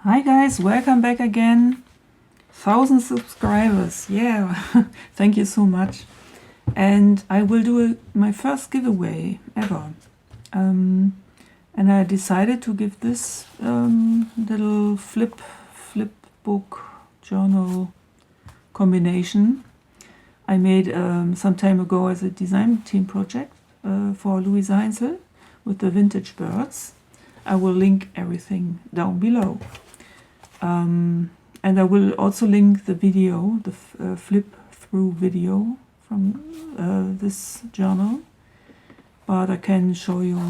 Hi guys, welcome back again. 1,000 subscribers, yeah. Thank you so much. And I will do my first giveaway ever. And I decided to give this little flip book journal combination I made some time ago as a design team project for Luise Heinzl with the vintage birds. I will link everything down below. And I will also link the video, the flip through video from this journal. But I can show you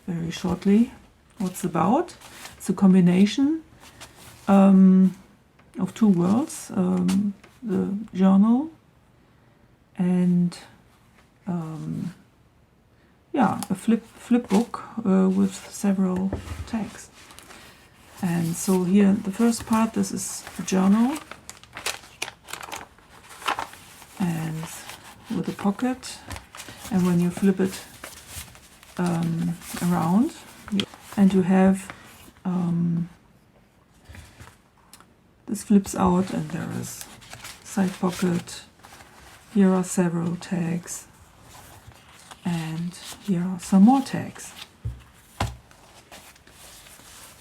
very shortly what it's about. It's a combination of two worlds, the journal and a flip book with several tags. And so here, the first part, this is the journal, and with a pocket, and when you flip it around, and you have this flips out, and there is side pocket. Here are several tags, and here are some more tags.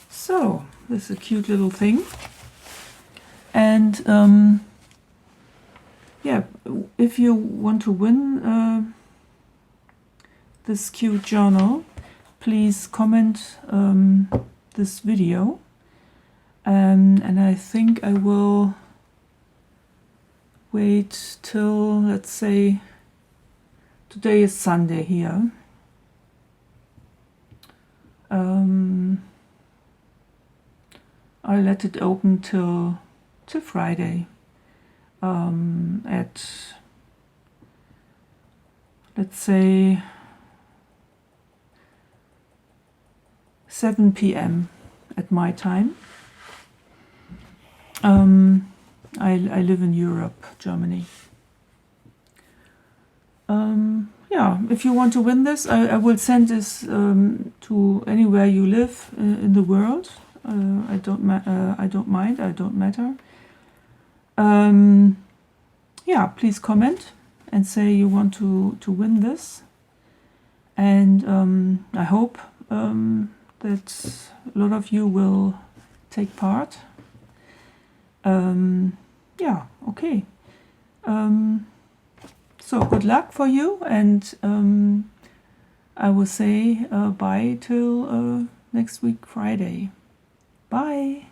So this is a cute little thing, and if you want to win this cute journal, please comment this video, and I think I will wait till, let's say, today is Sunday here. I'll let it open till Friday at, let's say, 7 p.m. at my time. I live in Europe, Germany. If you want to win this, I will send this to anywhere you live in the world. I don't mind. I don't matter. Please comment and say you want to win this, and I hope that a lot of you will take part. Okay. So good luck for you, and I will say bye till next week, Friday. Bye.